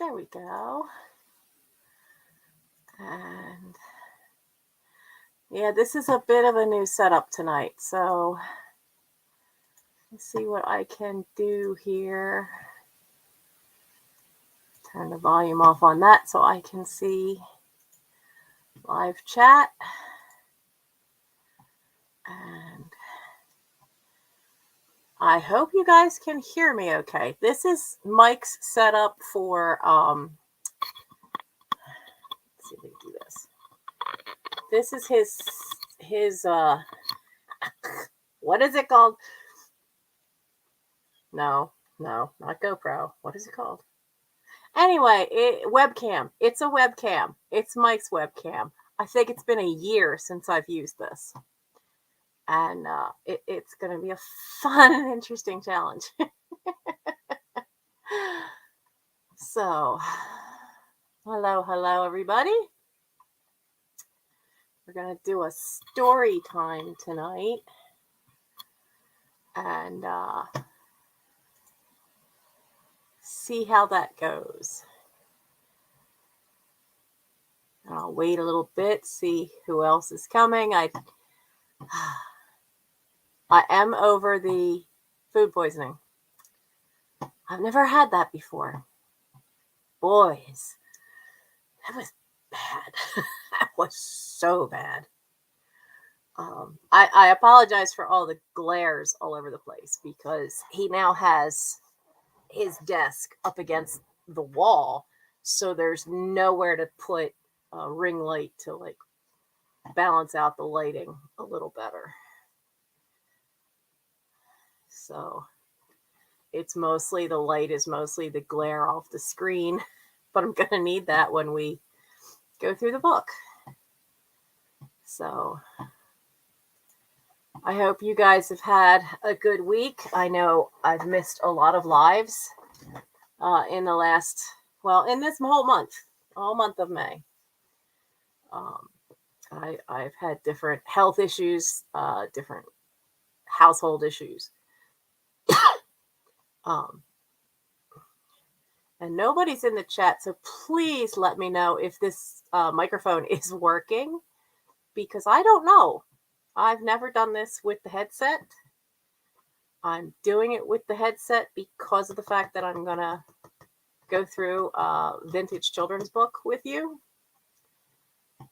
There we go. And yeah, this is a bit of a new setup tonight. So let's see what I can do here. Turn the volume off on that so I can see live chat. And I hope you guys can hear me okay. This is Mike's setup for, let's see if we can do this. This is his what is it called? No, not GoPro. What is it called? Anyway, webcam. It's a webcam. It's Mike's webcam. I think it's been a year since I've used this. And it's going to be a fun and interesting challenge. So, hello, everybody. We're going to do a story time tonight. And see how that goes. I'll wait a little bit, see who else is coming. I am over the food poisoning. I've never had that before. Boys, that was bad. That was so bad. I apologize for all the glares all over the place because he now has his desk up against the wall, so there's nowhere to put a ring light to like balance out the lighting a little better. So it's mostly the light is mostly the glare off the screen, but I'm gonna need that when we go through the book. So I hope you guys have had a good week. I know I've missed a lot of lives in the last, in this whole month, all month of May. I've had different health issues, different household issues. And nobody's in the chat, so please let me know if this microphone is working, because I don't know. I've never done this with the headset. I'm doing it with the headset because of the fact that I'm going to go through a vintage children's book with you.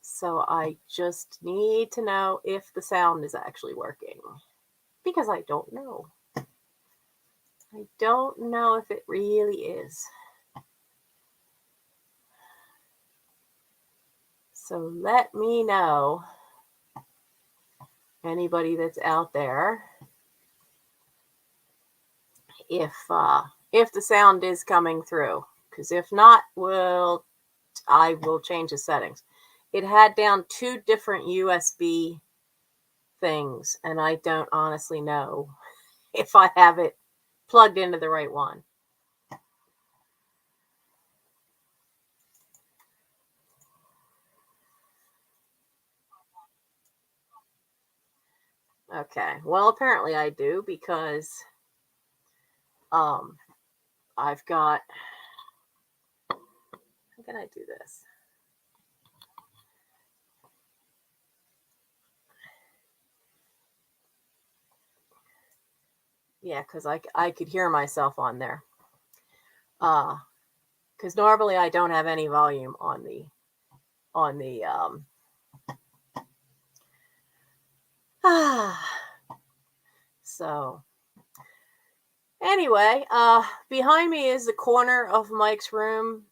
So I just need to know if the sound is actually working, because I don't know. I don't know if it really is. So let me know, anybody that's out there, if the sound is coming through. Because if not, I will change the settings. It had down 2 different USB things, and I don't honestly know if I have it plugged into the right one. Okay, well, apparently I do, because I've got, how can I do this? Yeah, because I could hear myself on there. Because normally I don't have any volume on the so anyway, behind me is the corner of Mike's room.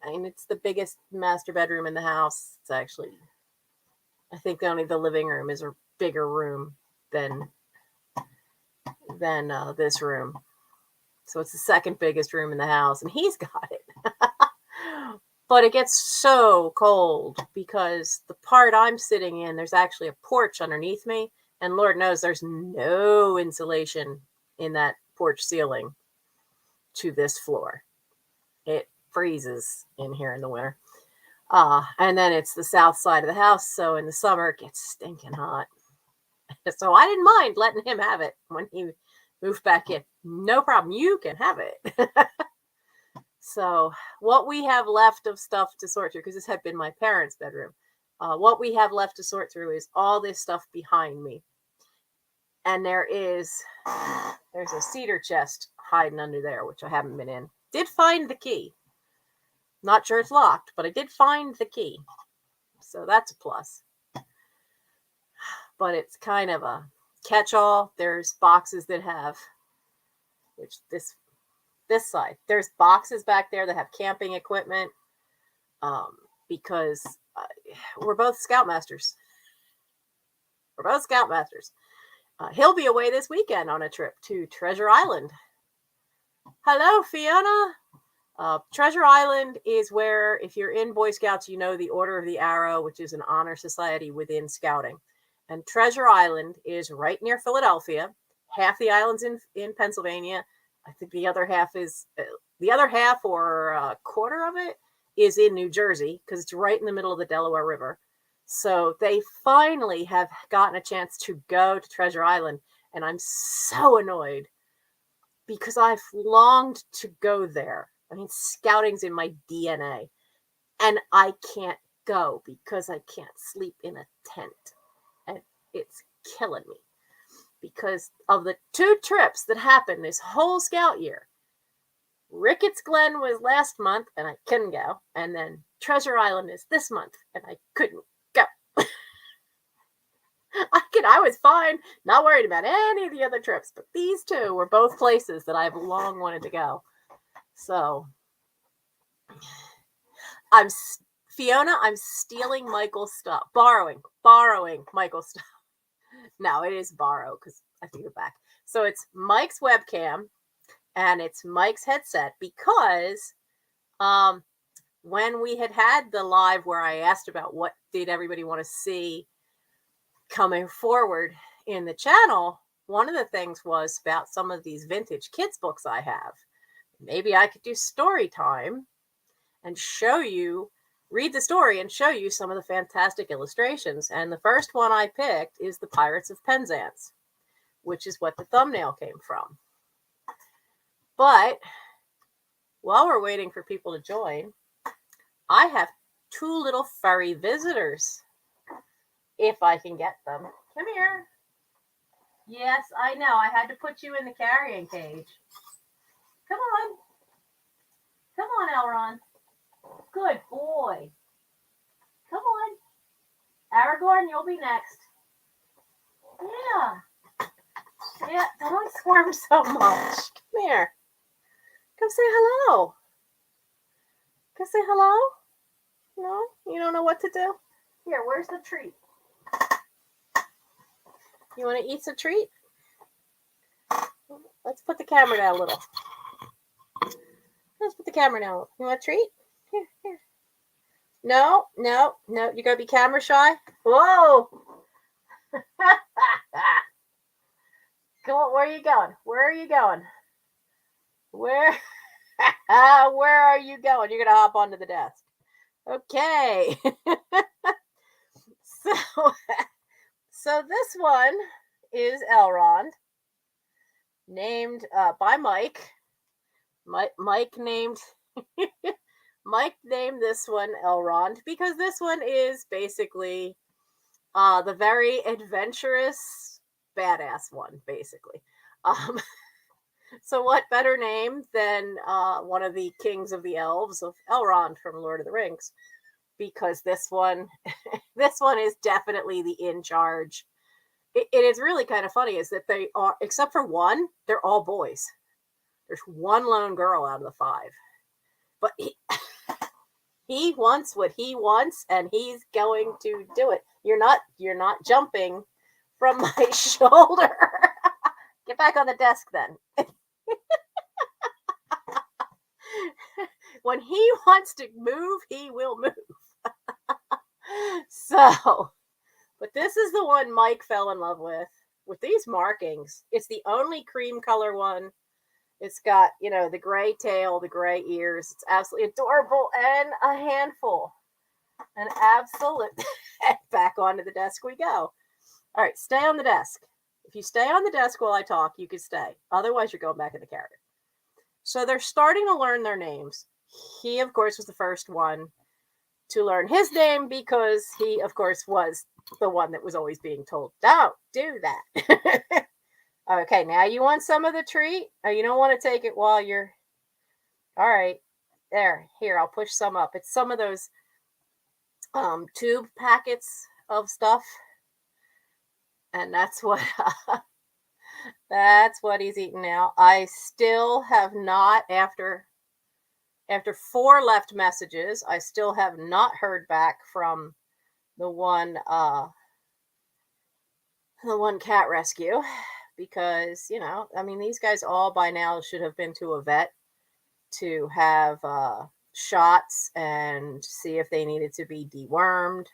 I mean, it's the biggest master bedroom in the house. It's actually, I think only the living room is a bigger room than this room. So it's the second biggest room in the house, and he's got it. But it gets so cold because the part I'm sitting in, there's actually a porch underneath me, and Lord knows there's no insulation in that porch ceiling to this floor. It freezes in here in the winter. And then it's the south side of the house, so in the summer it gets stinking hot. So I didn't mind letting him have it when he moved back in. No problem, you can have it. So what we have left of stuff to sort through, because this had been my parents' bedroom, what we have left to sort through is all this stuff behind me. And there's a cedar chest hiding under there, which I haven't been in. Did find the key. Not sure it's locked, but I did find the key. So that's a plus. But it's kind of a catch-all. There's boxes that have, which this side, there's boxes back there that have camping equipment, because we're both scoutmasters. He'll be away this weekend on a trip to Treasure Island. Hello, Fiona. Treasure Island is where, if you're in Boy Scouts, you know the Order of the Arrow, which is an honor society within Scouting. And Treasure Island is right near Philadelphia. Half the island's in Pennsylvania. I think the other half or a quarter of it is in New Jersey, because it's right in the middle of the Delaware River. So they finally have gotten a chance to go to Treasure Island, and I'm so annoyed because I've longed to go there. I mean, scouting's in my DNA, and I can't go because I can't sleep in a tent, and it's killing me because of the 2 trips that happened this whole scout year. Ricketts Glen was last month, and I couldn't go, and then Treasure Island is this month, and I couldn't go. I was fine, not worried about any of the other trips, but these 2 were both places that I've long wanted to go. So, Fiona, I'm stealing Michael's stuff. Borrowing Michael's stuff. No, it is borrow, because I threw it back. So it's Mike's webcam, and it's Mike's headset, because when we had the live where I asked about what did everybody want to see coming forward in the channel, one of the things was about some of these vintage kids books I have. Maybe I could do story time and read the story and show you some of the fantastic illustrations. And the first one I picked is the Pirates of Penzance, which is what the thumbnail came from. But while we're waiting for people to join, I have 2 little furry visitors, if I can get them. Come here. Yes, I know. I had to put you in the carrying cage. Come on. Come on, Elrond. Good boy. Come on. Aragorn, you'll be next. Yeah, don't squirm so much. Come here. Come say hello. Come say hello? No? You don't know what to do? Here, where's the treat? You want to eat some treat? Let's put the camera down a little. Let's put the camera down. You want a treat? Here. No. You're going to be camera shy? Whoa! Go on, where are you going? Where are you going? Where are you going? You're going to hop onto the desk. Okay. So this one is Elrond, named by Mike. Mike named this one Elrond because this one is basically the very adventurous, badass one, basically. So what better name than one of the kings of the elves of Elrond from Lord of the Rings? Because this one is definitely the in charge. It is really kind of funny is that they are, except for one, they're all boys. There's one lone girl out of the 5. But he wants what he wants, and he's going to do it. You're not jumping from my shoulder. Get back on the desk then. When he wants to move, he will move. So, but this is the one Mike fell in love with these markings. It's the only cream color one. It's got, the gray tail, the gray ears. It's absolutely adorable and a handful. An absolute. Back onto the desk we go. All right, stay on the desk. If you stay on the desk while I talk, you can stay. Otherwise, you're going back in the carrier. So they're starting to learn their names. he, of course, was the first one to learn his name because he, of course, was the one that was always being told, don't do that. Okay, now you want some of the treat? Oh, you don't want to take it while you're... All right, there. Here, I'll push some up. It's some of those tube packets of stuff. And that's what that's what he's eating now. I still have not, after 4 left messages, I still have not heard back from the one cat rescue, because, you know, I mean, these guys all by now should have been to a vet to have shots and see if they needed to be dewormed.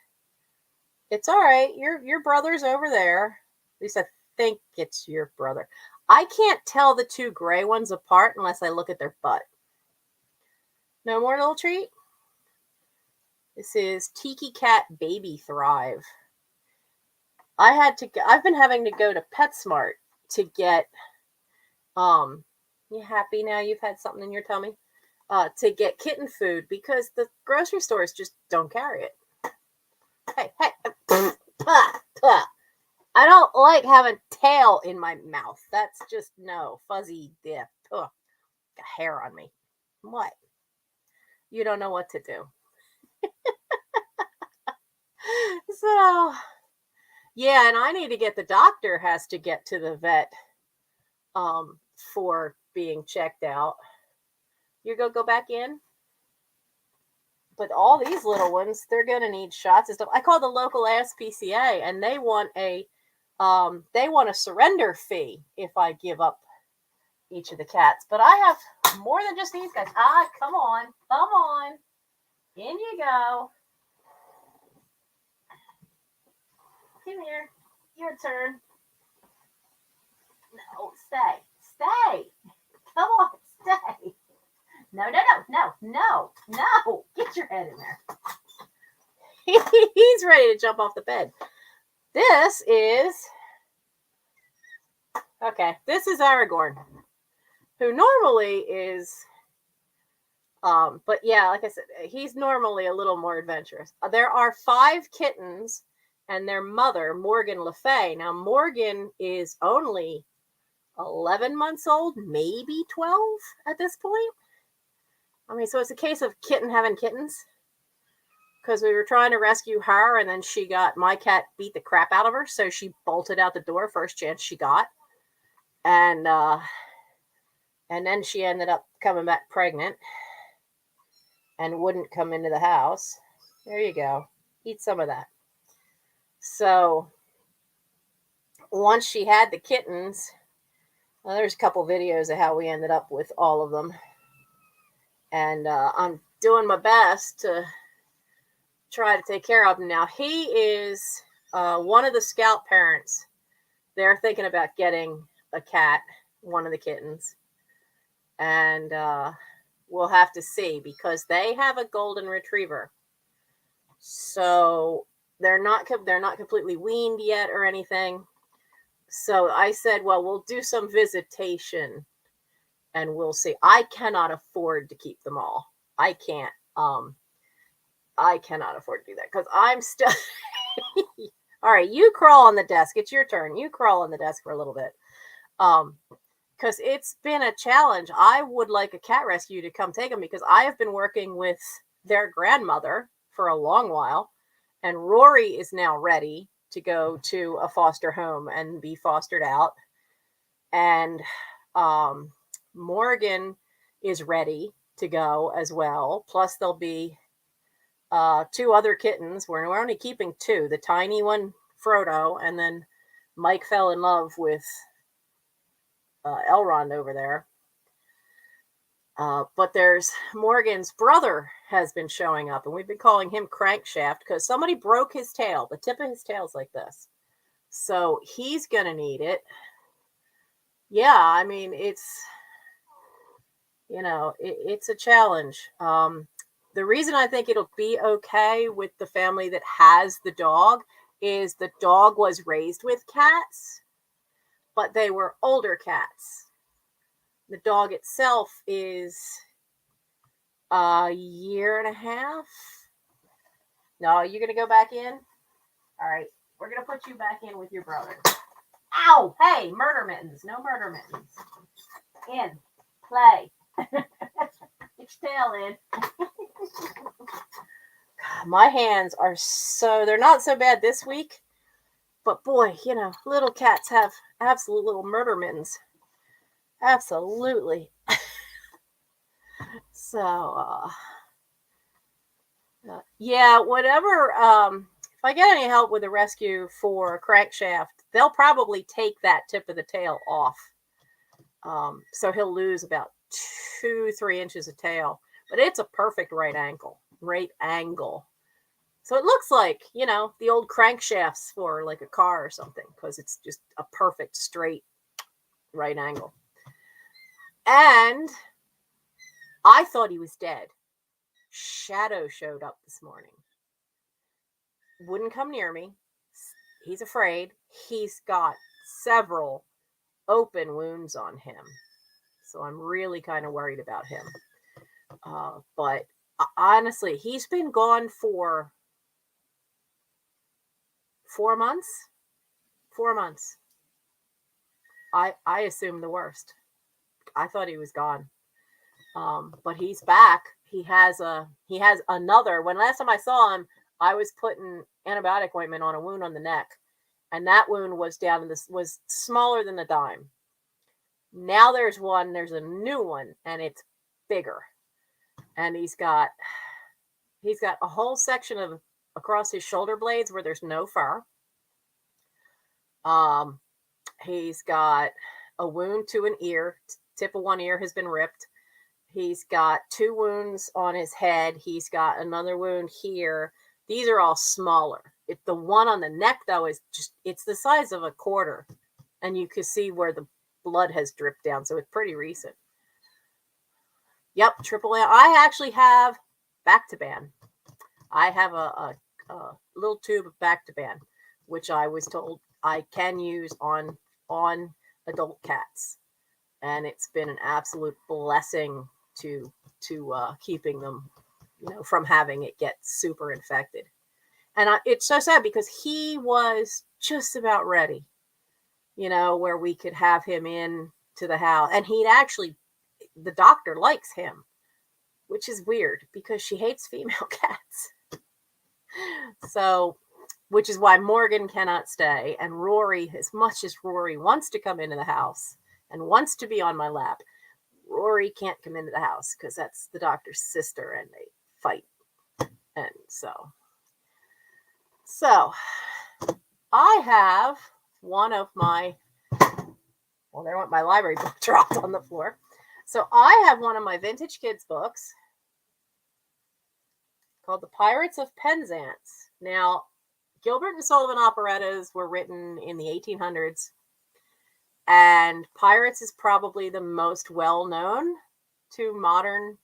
It's all right. Your brother's over there. At least I think it's your brother. I can't tell the 2 gray ones apart unless I look at their butt. No more little treat? This is Tiki Cat Baby Thrive. I've been having to go to PetSmart to get, you happy now you've had something in your tummy? To get kitten food because the grocery stores just don't carry it. Hey, I don't like having tail in my mouth. That's just, no, fuzzy dip. Got hair on me. What? You don't know what to do. So, yeah, and I need to get, the doctor has to get to the vet for being checked out. You go back in. But all these little ones, they're going to need shots and stuff. I called the local ASPCA, and they want a surrender fee if I give up each of the cats. But I have more than just these guys. Come on. In you go. Come here. Your turn. No, stay. Come on, stay. No. Get your head in there. He's ready to jump off the bed. This is Aragorn, who normally is, but yeah, like I said, he's normally a little more adventurous. There are 5 kittens and their mother, Morgan Le Fay. Now, Morgan is only 11 months old, maybe 12 at this point. I mean, so it's a case of kitten having kittens, because we were trying to rescue her, and then my cat beat the crap out of her, so she bolted out the door first chance she got, and then she ended up coming back pregnant and wouldn't come into the house. There you go. Eat some of that. So once she had the kittens, there's a couple videos of how we ended up with all of them. And I'm doing my best to try to take care of him now. He is one of the scout parents. They're thinking about getting a cat, one of the kittens. And we'll have to see, because they have a golden retriever. So they're not completely weaned yet or anything. So I said, well, we'll do some visitation and we'll see. I cannot afford to keep them all. I can't. I cannot afford to do that because I'm still... All right, you crawl on the desk. It's your turn. You crawl on the desk for a little bit. Because it's been a challenge. I would like a cat rescue to come take them, because I have been working with their grandmother for a long while. And Rory is now ready to go to a foster home and be fostered out. And Morgan is ready to go as well. Plus, there'll be 2 other kittens. We're only keeping 2. The tiny one, Frodo, and then Mike fell in love with Elrond over there. But there's Morgan's brother has been showing up, and we've been calling him Crankshaft because somebody broke his tail. The tip of his tail's like this. So he's going to need it. Yeah, I mean, it's, it's a challenge. The reason I think it'll be okay with the family that has the dog is the dog was raised with cats, but they were older cats. The dog itself is A year and a half. No, you're going to go back in? All right. We're going to put you back in with your brother. Ow! Hey, murder mittens. No murder mittens. In. Play. Get your tail in. My hands are they're not so bad this week. But boy, little cats have absolute little murder mittens. Absolutely. So, yeah, whatever. If I get any help with the rescue for crankshaft, they'll probably take that tip of the tail off. So he'll lose about 2-3 inches of tail, but it's a perfect right angle. So it looks like, the old crankshafts for like a car or something, because it's just a perfect straight right angle. And I thought he was dead. Shadow showed up this morning. Wouldn't come near me. He's afraid. He's got several open wounds on him. So I'm really kind of worried about him. But honestly, he's been gone for 4 months. 4 months. I assumed the worst. I thought he was gone. But he's back. He has another. When last time I saw him, I was putting antibiotic ointment on a wound on the neck, and that wound was was smaller than a dime. Now there's a new one, and it's bigger. And he's got a whole section of across his shoulder blades where there's no fur. He's got a wound to an ear. Tip of one ear has been ripped. He's got 2 wounds on his head. He's got another wound here. These are all smaller. The one on the neck, though, it's the size of a quarter. And you can see where the blood has dripped down. So it's pretty recent. Yep, triple A. I actually have Bactaban. I have a little tube of Bactaban, which I was told I can use on adult cats. And it's been an absolute blessing to keeping them, from having it get super infected. And it's so sad because he was just about ready, where we could have him in to the house. And the doctor likes him, which is weird because she hates female cats. So, which is why Morgan cannot stay. And Rory, as much as Rory wants to come into the house and wants to be on my lap, Rory can't come into the house because that's the doctor's sister and they fight. And so I have one of my, there went my library book dropped on the floor. So I have one of my vintage kids books called The Pirates of Penzance. Now, Gilbert and Sullivan operettas were written in the 1800s. And Pirates is probably the most well-known to modern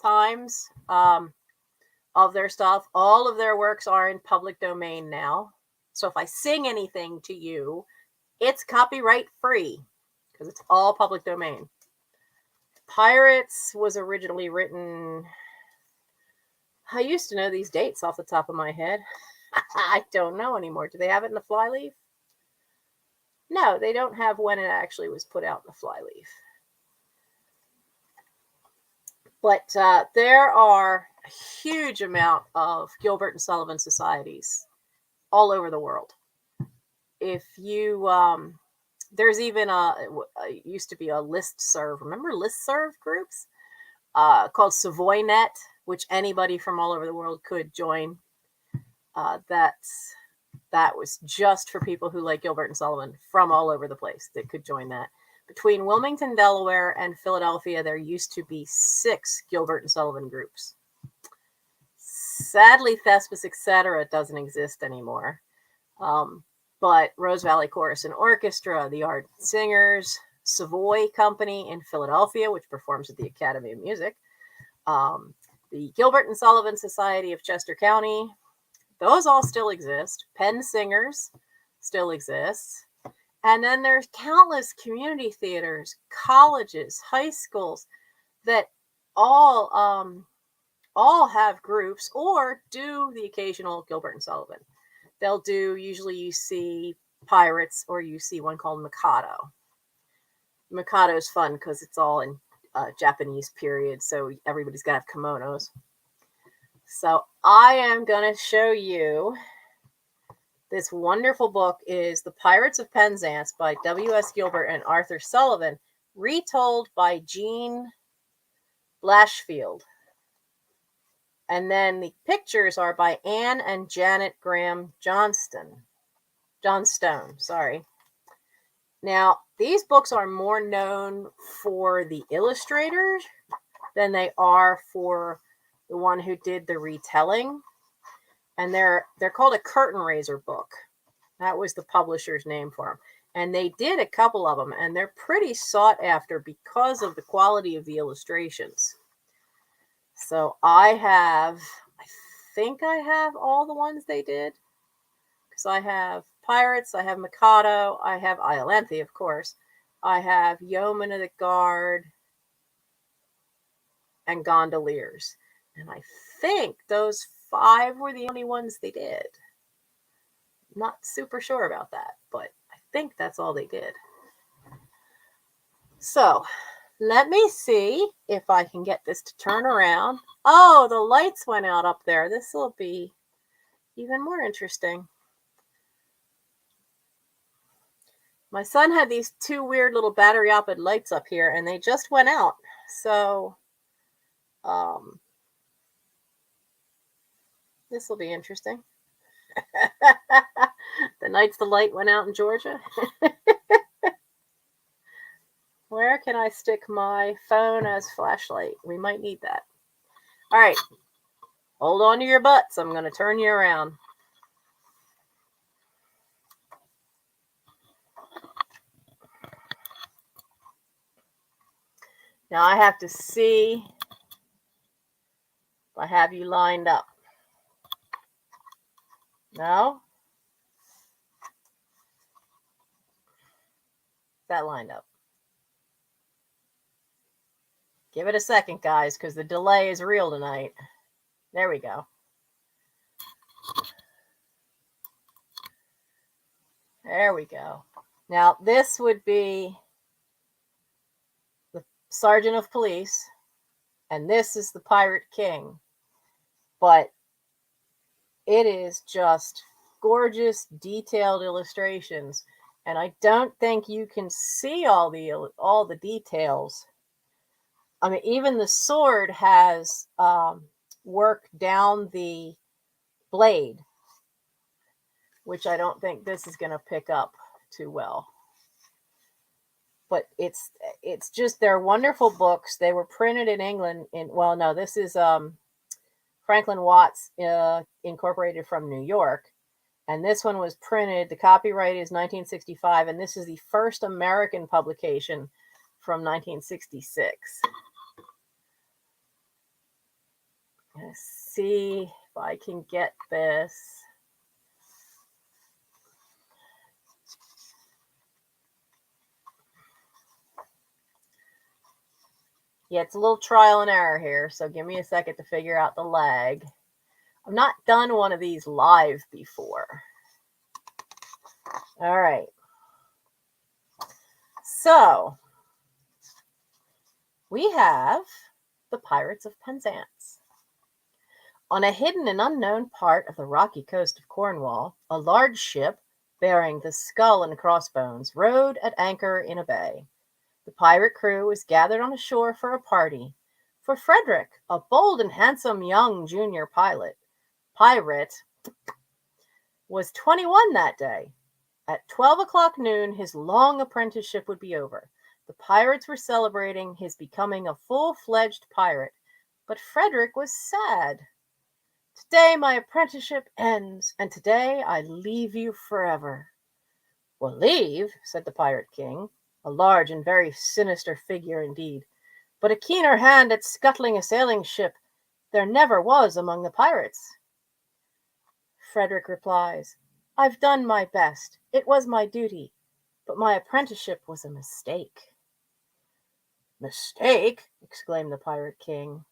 times of their stuff. All of their works are in public domain now. So if I sing anything to you, it's copyright free because it's all public domain. Pirates was originally written... I used to know these dates off the top of my head. I don't know anymore. Do they have it in the flyleaf? No, they don't have when it actually was put out in the flyleaf. But there are a huge amount of Gilbert and Sullivan societies all over the world. If you, there's even used to be a listserv. Remember listserv groups? Called SavoyNet, which anybody from all over the world could join. That was just for people who like Gilbert and Sullivan from all over the place that could join that. Between Wilmington, Delaware, and Philadelphia, there used to be 6 Gilbert and Sullivan groups. Sadly, Thespis, etc. doesn't exist anymore. But Rose Valley Chorus and Orchestra, the Ardent Singers, Savoy Company in Philadelphia, which performs at the Academy of Music, the Gilbert and Sullivan Society of Chester County, those all still exist. Penn Singers still exists. And then there's countless community theaters, colleges, high schools that all all have groups or do the occasional Gilbert and Sullivan. They'll do, usually you see Pirates or you see one called Mikado. Mikado is fun because it's all in Japanese period, so everybody's got to have kimonos. So I am going to show you this wonderful book is The Pirates of Penzance by W.S. Gilbert and Arthur Sullivan, retold by Jean Blashford. And then the pictures are by Anne and Janet Grahame Johnstone. Now, these books are more known for the illustrators than they are for the one who did the retelling. And they're called a curtain raiser book. That was the publisher's name for them. And they did a couple of them, and they're pretty sought after because of the quality of the illustrations. So I think I have all the ones they did. Because I have Pirates, I have Mikado, I have Iolanthe, of course. I have Yeomen of the Guard and Gondoliers. And I think those 5 were the only ones they did. Not super sure about that, but I think that's all they did. So let me see if I can get this to turn around. Oh, the lights went out up there. This will be even more interesting. My son had these 2 weird little battery-operated lights up here, and they just went out. So, this will be interesting. The nights the light went out in Georgia. Where can I stick my phone as flashlight? We might need that. All right. Hold on to your butts. I'm going to turn you around. Now I have to see if I have you lined up. No? That lined up. Give it a second, guys, because the delay is real tonight. There we go. There we go. Now, this would be the Sergeant of Police, and this is the Pirate King. But it is just gorgeous, detailed illustrations, and I don't think you can see all the details. I mean, even the sword has work down the blade, which I don't think this is going to pick up too well. But it's just, they're wonderful books. They were printed in England this is Franklin Watts Incorporated from New York. And this one was printed, the copyright is 1965, and this is the first American publication from 1966. Let's see if I can get this. Yeah, it's a little trial and error here, so give me a second to figure out the lag. I've not done one of these live before. All right. So, we have the Pirates of Penzance. On a hidden and unknown part of the rocky coast of Cornwall, a large ship bearing the skull and crossbones rode at anchor in a bay. The pirate crew was gathered on the shore for a party. For Frederick, a bold and handsome young junior pirate, was 21 that day. At 12 o'clock noon, his long apprenticeship would be over. The pirates were celebrating his becoming a full-fledged pirate, but Frederick was sad. Today my apprenticeship ends, and today I leave you forever. Well, leave, said the Pirate King, a large and very sinister figure indeed, but a keener hand at scuttling a sailing ship there never was among the pirates. Frederick replies, I've done my best. It was my duty, but my apprenticeship was a mistake. Mistake? Exclaimed the Pirate King.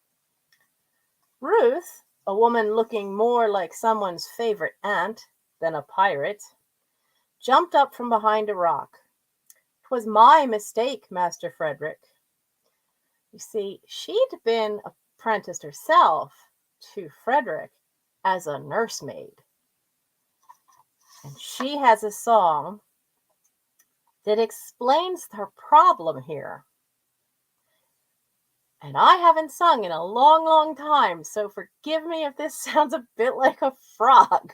Ruth, a woman looking more like someone's favorite aunt than a pirate, jumped up from behind a rock. "'Twas my mistake, Master Frederick." You see, she'd been apprenticed herself to Frederick as a nursemaid. And she has a song that explains her problem here. And I haven't sung in a long, long time, so forgive me if this sounds a bit like a frog.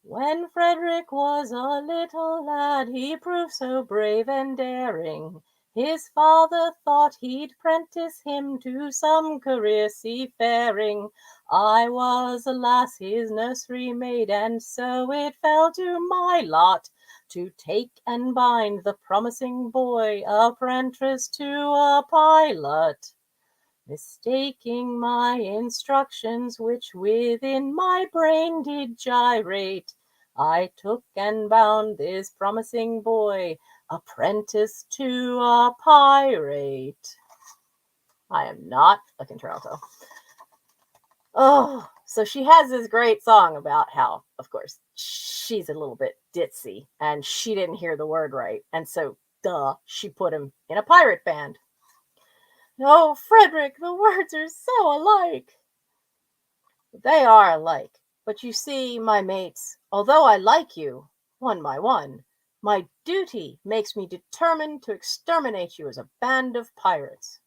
When Frederick was a little lad, he proved so brave and daring. His father thought he'd prentice him to some career seafaring. I was, alas, his nursery maid, and so it fell to my lot to take and bind the promising boy apprentice to a pilot. Mistaking my instructions, which within my brain did gyrate, I took and bound this promising boy apprentice to a pirate. I am not a contralto. Oh, so she has this great song about how, of course, she's a little bit ditzy and she didn't hear the word right. And so, she put him in a pirate band. "Oh, Frederick, the words are so alike." "They are alike. But you see, my mates, although I like you, one by one, my duty makes me determined to exterminate you as a band of pirates."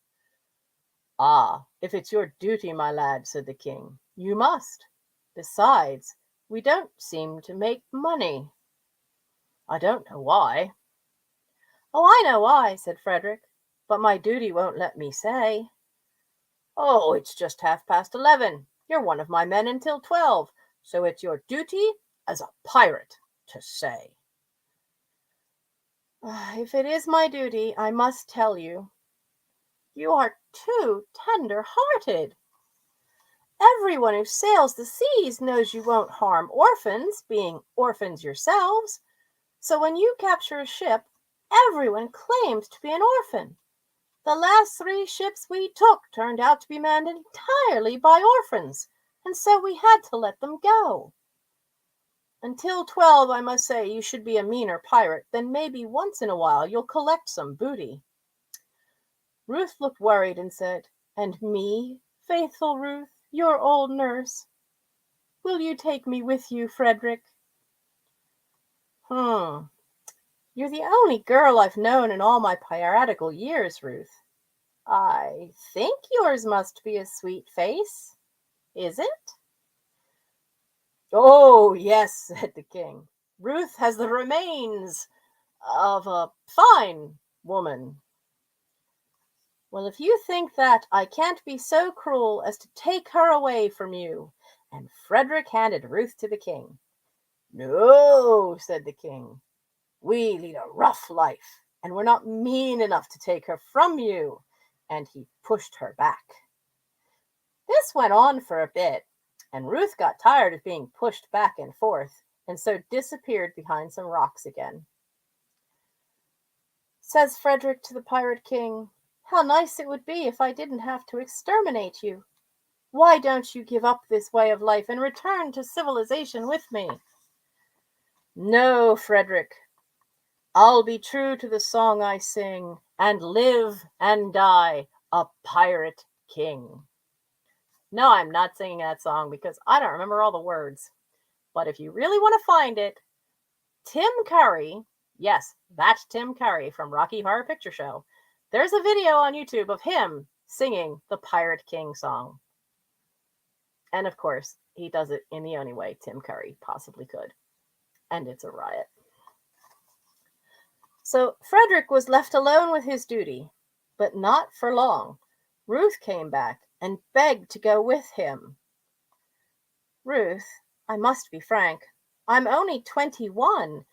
"Ah, if it's your duty, my lad," said the king, "you must. Besides, we don't seem to make money." "I don't know why." "Oh, I know why," said Frederick, "but my duty won't let me say." "Oh, it's just 11:30. You're one of my men until 12, so it's your duty as a pirate to say." "If it is my duty, I must tell you, you are too tender-hearted. Everyone who sails the seas knows you won't harm orphans, being orphans yourselves. So when you capture a ship, everyone claims to be an orphan. The last 3 ships we took turned out to be manned entirely by orphans, and so we had to let them go. Until 12, I must say, you should be a meaner pirate, then maybe once in a while you'll collect some booty." Ruth looked worried and said, "And me, faithful Ruth, your old nurse? Will you take me with you, Frederick?" "You're the only girl I've known in all my piratical years, Ruth. I think yours must be a sweet face. Is it?" "Oh, yes," said the king. "Ruth has the remains of a fine woman." "Well, if you think that, I can't be so cruel as to take her away from you." And Frederick handed Ruth to the king. "No," said the king. "We lead a rough life, and we're not mean enough to take her from you." And he pushed her back. This went on for a bit, and Ruth got tired of being pushed back and forth, and so disappeared behind some rocks again. Says Frederick to the pirate king, "How nice it would be if I didn't have to exterminate you. Why don't you give up this way of life and return to civilization with me?" "No, Frederick. I'll be true to the song I sing, and live and die a pirate king." No, I'm not singing that song because I don't remember all the words. But if you really want to find it, Tim Curry, yes, that's Tim Curry from Rocky Horror Picture Show. There's a video on YouTube of him singing the Pirate King song. And of course, he does it in the only way Tim Curry possibly could. And it's a riot. So Frederick was left alone with his duty, but not for long. Ruth came back and begged to go with him. "Ruth, I must be frank. I'm only 21,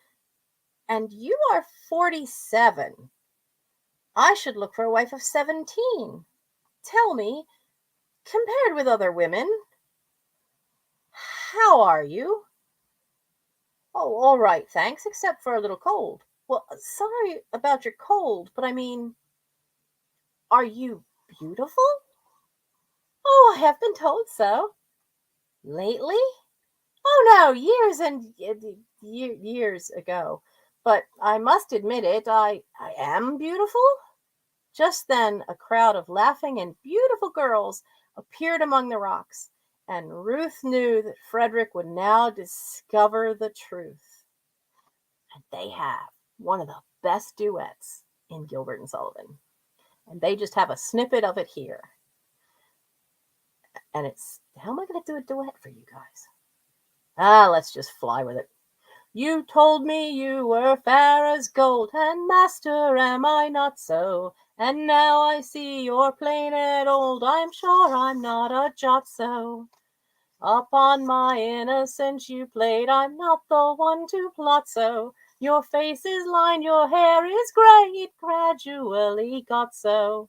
and you are 47. I should look for a wife of 17. Tell me, compared with other women, how are you?" "Oh, all right, thanks, except for a little cold." "Well, sorry about your cold, but I mean, are you beautiful?" Oh, I have been told so. Lately? Oh no, years and years ago. But I must admit it, I am beautiful. Just then, a crowd of laughing and beautiful girls appeared among the rocks, and Ruth knew that Frederick would now discover the truth. And they have one of the best duets in Gilbert and Sullivan. And they just have a snippet of it here. And it's, how am I going to do a duet for you guys? Let's just fly with it. You told me you were fair as gold, and master, am I not so? And now I see you're plain and old, I'm sure I'm not a jot so. Upon my innocence you played, I'm not the one to plot so. Your face is lined, your hair is grey, it gradually got so.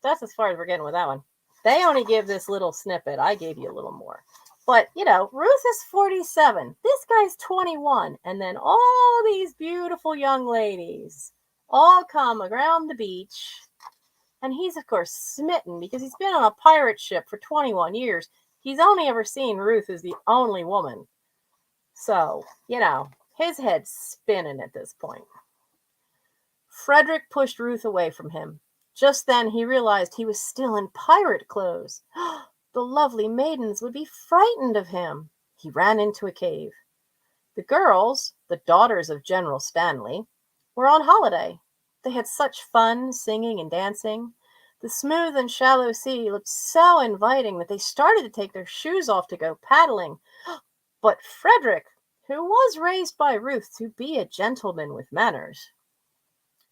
That's as far as we're getting with that one. They only give this little snippet. I gave you a little more. But, Ruth is 47. This guy's 21. And then all these beautiful young ladies all come around the beach. And he's, of course, smitten because he's been on a pirate ship for 21 years. He's only ever seen Ruth as the only woman. So, his head's spinning at this point. Frederick pushed Ruth away from him. Just then he realized he was still in pirate clothes. The lovely maidens would be frightened of him. He ran into a cave. The girls, the daughters of General Stanley, were on holiday. They had such fun singing and dancing. The smooth and shallow sea looked so inviting that they started to take their shoes off to go paddling. But Frederick, who was raised by Ruth to be a gentleman with manners,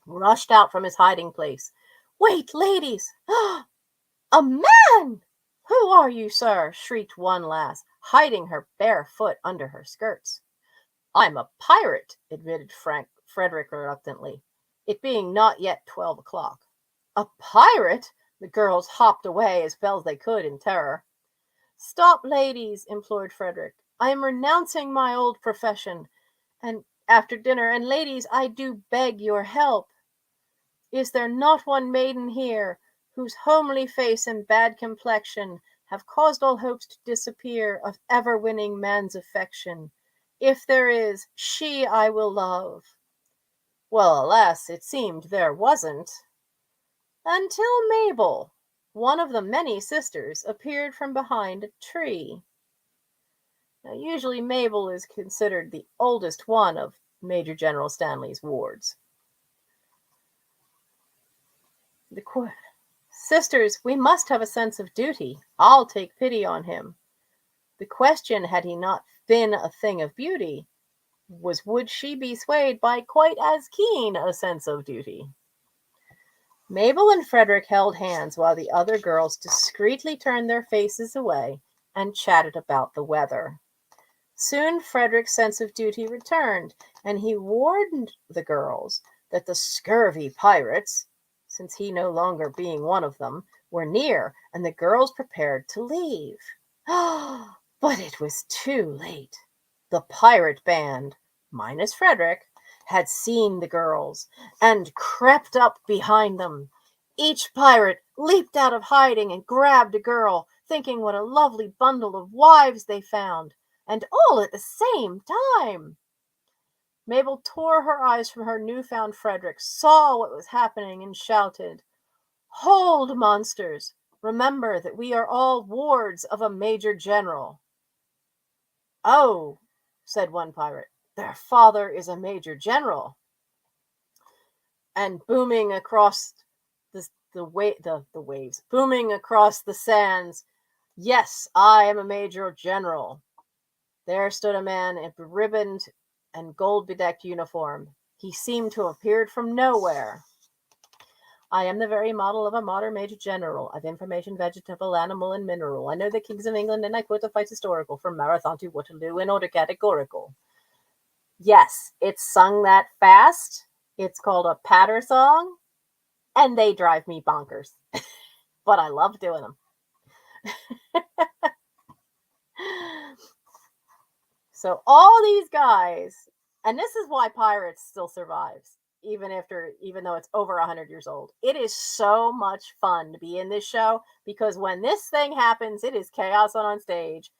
rushed out from his hiding place. Wait, ladies! A man! Who are you, sir? Shrieked one lass, hiding her bare foot under her skirts. I'm a pirate, admitted Frederick reluctantly, it being not yet 12 o'clock. A pirate? The girls hopped away as well as they could in terror. Stop, ladies, implored Frederick. I am renouncing my old profession, and after dinner, and ladies, I do beg your help. Is there not one maiden here whose homely face and bad complexion have caused all hopes to disappear of ever winning man's affection? If there is, she I will love. Well, alas, it seemed there wasn't. Until Mabel, one of the many sisters, appeared from behind a tree. Now, usually Mabel is considered the oldest one of Major General Stanley's wards. Sisters, we must have a sense of duty. I'll take pity on him. The question, had he not been a thing of beauty, was would she be swayed by quite as keen a sense of duty? Mabel and Frederick held hands while the other girls discreetly turned their faces away and chatted about the weather. Soon Frederick's sense of duty returned, and he warned the girls that the scurvy pirates, since he no longer being one of them, were near, and the girls prepared to leave. But it was too late. The pirate band, minus Frederick, had seen the girls and crept up behind them. Each pirate leaped out of hiding and grabbed a girl, thinking what a lovely bundle of wives they found, and all at the same time. Mabel tore her eyes from her newfound Frederick, saw what was happening, and shouted, Hold, monsters! Remember that we are all wards of a major general. Oh, said one pirate, their father is a major general. And booming across the waves, booming across the sands, yes, I am a major general. There stood a man in ribboned and gold-bedecked uniform. He seemed to have appeared from nowhere. I am the very model of a modern major general of information, vegetable, animal, and mineral. I know the kings of England, and I quote the fights historical from Marathon to Waterloo in order categorical. Yes, it's sung that fast. It's called a patter song, and they drive me bonkers. But I love doing them. So all these guys, and this is why Pirates still survives. even though it's over 100 years old. It is so much fun to be in this show because when this thing happens, it is chaos on stage.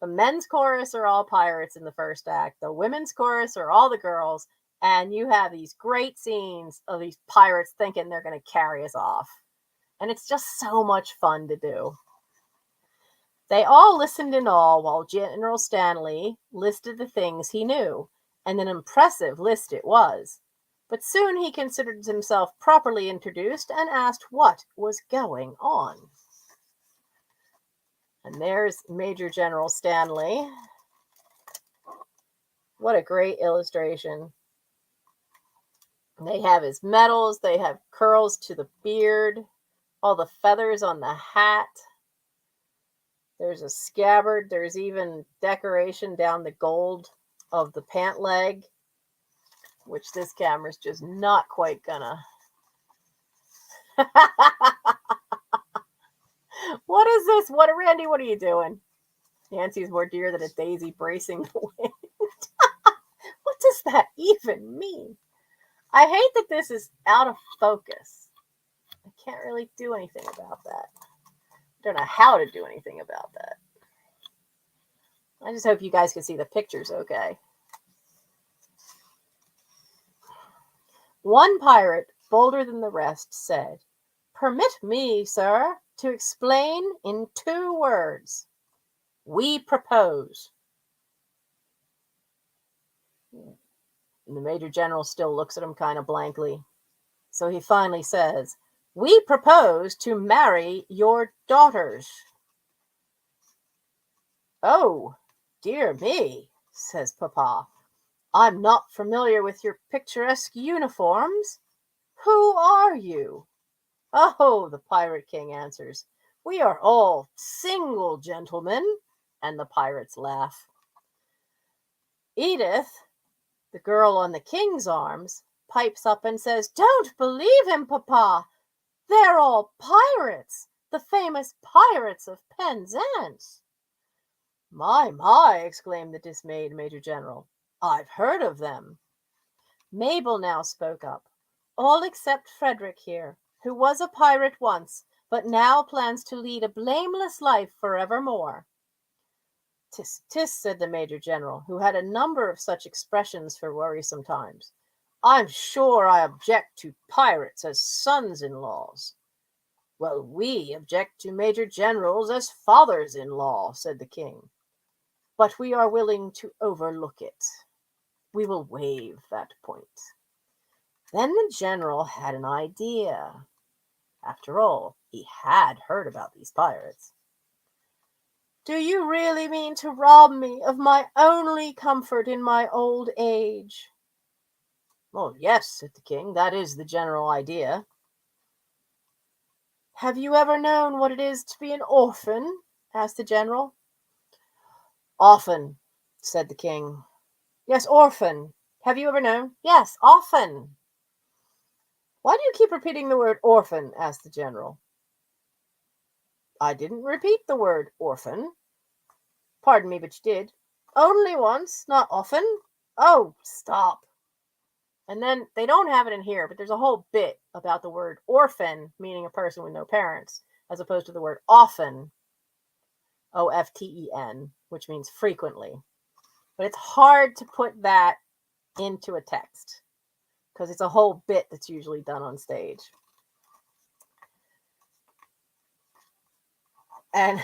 The men's chorus are all pirates in the first act. The women's chorus are all the girls. And you have these great scenes of these pirates thinking they're going to carry us off. And it's just so much fun to do. They all listened in awe while General Stanley listed the things he knew. And an impressive list it was. But soon he considered himself properly introduced and asked what was going on. And there's Major General Stanley. What a great illustration. They have his medals. They have curls to the beard. All the feathers on the hat. There's a scabbard. There's even decoration down the gold of the pant leg, which this camera's just not quite gonna. What is this? Randy, what are you doing? Nancy's more dear than a daisy bracing the wind. What does that even mean? I hate that this is out of focus. I can't really do anything about that. I don't know how to do anything about that. I just hope you guys can see the pictures okay. One pirate, bolder than the rest, said, "Permit me, sir, to explain in 2 words. We propose." And the Major General still looks at him kind of blankly. So he finally says, "We propose to marry your daughters." "Oh, dear me," says Papa. "I'm not familiar with your picturesque uniforms. Who are you?" "Oh," the Pirate King answers, "we are all single gentlemen." And the pirates laugh. Edith, the girl on the king's arms, pipes up and says, "Don't believe him, Papa. They're all pirates, the famous Pirates of Penzance." My, exclaimed the dismayed Major General. "I've heard of them." Mabel now spoke up. "All except Frederick here, who was a pirate once, but now plans to lead a blameless life forevermore." "Tis," said the Major General, who had a number of such expressions for worrisome times. "I'm sure I object to pirates as sons-in-laws." "Well, we object to Major Generals as fathers-in-law," said the king. "But we are willing to overlook it. We will waive that point." Then the general had an idea. After all, he had heard about these pirates. "Do you really mean to rob me of my only comfort in my old age?" "Oh, yes," said the king, "that is the general idea." "Have you ever known what it is to be an orphan?" asked the general. "Often," said the king. "Yes, orphan. Have you ever known?" "Yes, often." "Why do you keep repeating the word orphan?" asked the general. "I didn't repeat the word orphan." "Pardon me, but you did." "Only once, not often." "Oh, stop." And then they don't have it in here, but there's a whole bit about the word orphan, meaning a person with no parents, as opposed to the word often, O-F-T-E-N, which means frequently. But it's hard to put that into a text because it's a whole bit that's usually done on stage. And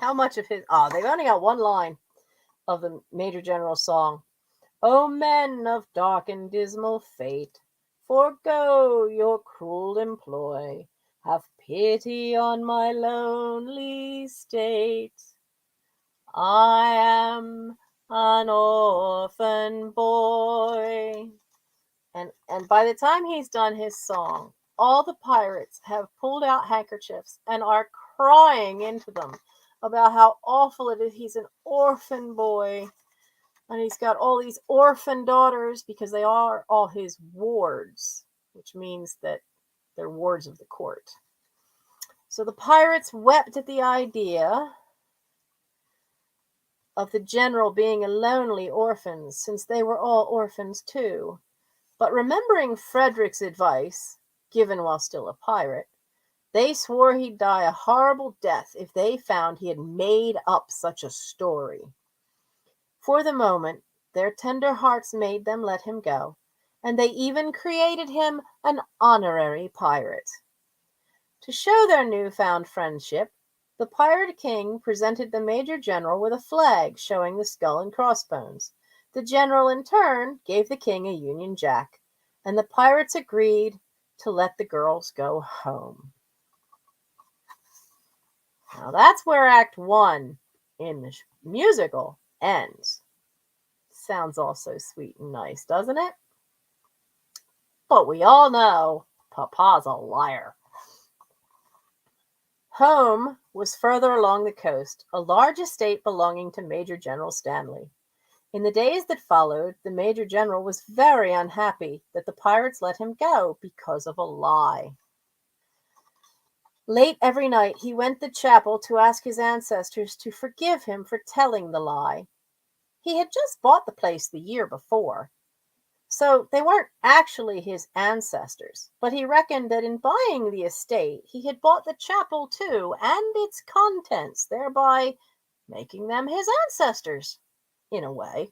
how much of his... they've only got one line of the Major General's song. "O men of dark and dismal fate, forego your cruel employ. Have pity on my lonely state. I am an orphan boy." And by the time he's done his song, all the pirates have pulled out handkerchiefs and are crying into them about how awful it is. He's an orphan boy. And he's got all these orphan daughters because they are all his wards, which means that they're wards of the court. So the pirates wept at the idea of the general being a lonely orphan, since they were all orphans too. But remembering Frederick's advice, given while still a pirate, they swore he'd die a horrible death if they found he had made up such a story. For the moment, their tender hearts made them let him go, and they even created him an honorary pirate. To show their newfound friendship, the pirate king presented the major general with a flag showing the skull and crossbones. The general, in turn, gave the king a Union Jack, and the pirates agreed to let the girls go home. Now that's where Act 1 in the musical ends. Sounds all so sweet and nice, doesn't it? But we all know Papa's a liar. Home was further along the coast, a large estate belonging to Major General Stanley. In the days that followed, the Major General was very unhappy that the pirates let him go because of a lie. Late every night, he went to chapel to ask his ancestors to forgive him for telling the lie. He had just bought the place the year before, so they weren't actually his ancestors, but he reckoned that in buying the estate, he had bought the chapel too, and its contents, thereby making them his ancestors, in a way.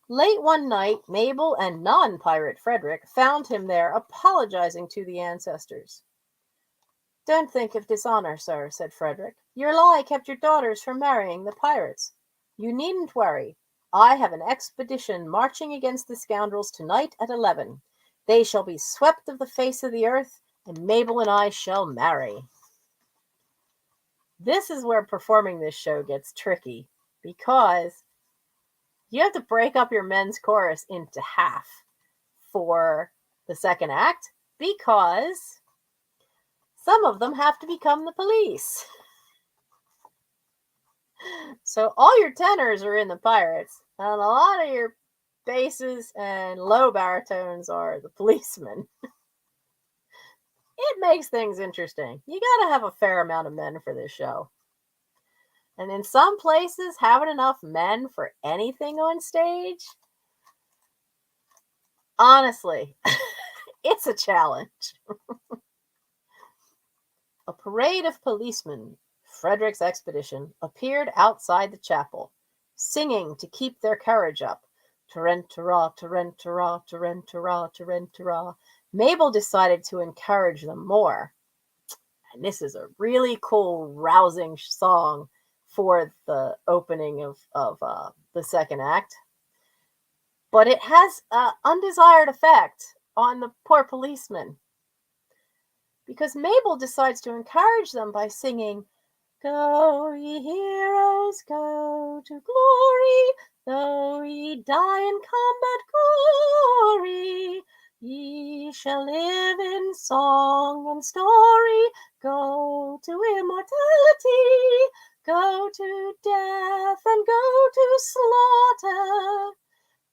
Late one night, Mabel and non-pirate Frederick found him there apologizing to the ancestors. "Don't think of dishonor, sir," said Frederick. "Your lie kept your daughters from marrying the pirates. You needn't worry. I have an expedition marching against the scoundrels tonight at 11. They shall be swept of the face of the earth, and Mabel and I shall marry." This is where performing this show gets tricky, because you have to break up your men's chorus into half for the second act, because some of them have to become the police. So all your tenors are in the pirates, and a lot of your basses and low baritones are the policemen. It makes things interesting. You gotta have a fair amount of men for this show. And in some places, having enough men for anything on stage, honestly, it's a challenge. A parade of policemen, Frederick's expedition, appeared outside the chapel, singing to keep their courage up. Tarentara, tarentara, tarentara, tarentara. Mabel decided to encourage them more. And this is a really cool, rousing song for the opening of the second act. But it has an undesired effect on the poor policemen, because Mabel decides to encourage them by singing, "Go, ye heroes, go to glory, though ye die in combat gory, ye shall live in song and story, go to immortality, go to death, and go to slaughter,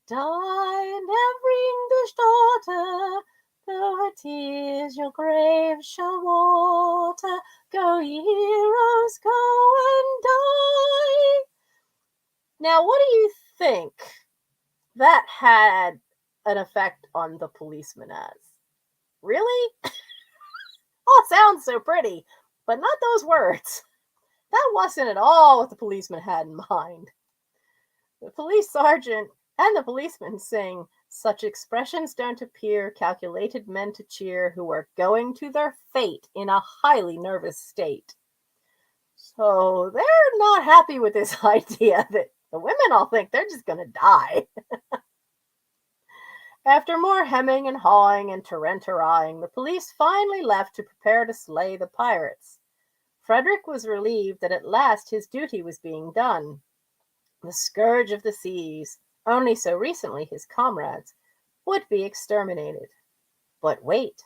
die in every English daughter, though her tears your grave shall water, go ye heroes, go and die." Now, what do you think that had an effect on the policemen as? Really? Oh, it sounds so pretty, but not those words. That wasn't at all what the policeman had in mind. The police sergeant and the policeman sing, "Such expressions don't appear, calculated men to cheer, who are going to their fate in a highly nervous state." So they're not happy with this idea that the women all think they're just going to die. After more hemming and hawing and tarentaraing, the police finally left to prepare to slay the pirates. Frederick was relieved that at last his duty was being done. The scourge of the seas, only so recently his comrades, would be exterminated. But wait.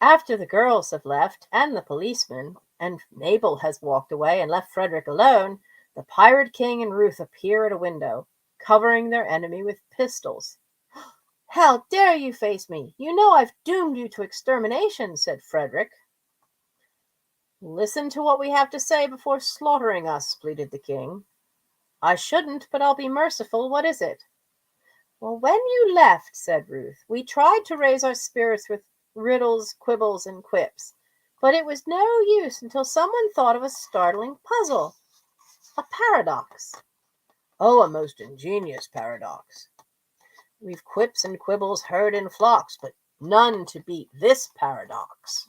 After the girls have left, and the policeman, and Mabel has walked away and left Frederick alone, the pirate king and Ruth appear at a window, covering their enemy with pistols. "How dare you face me? You know I've doomed you to extermination," said Frederick. "Listen to what we have to say before slaughtering us," pleaded the king. "I shouldn't, but I'll be merciful. What is it?" Well, when you left, said Ruth, we tried to raise our spirits with riddles, quibbles, and quips, but it was no use until someone thought of a startling puzzle, a paradox. Oh, a most ingenious paradox. We've quips and quibbles heard in flocks, but none to beat this paradox.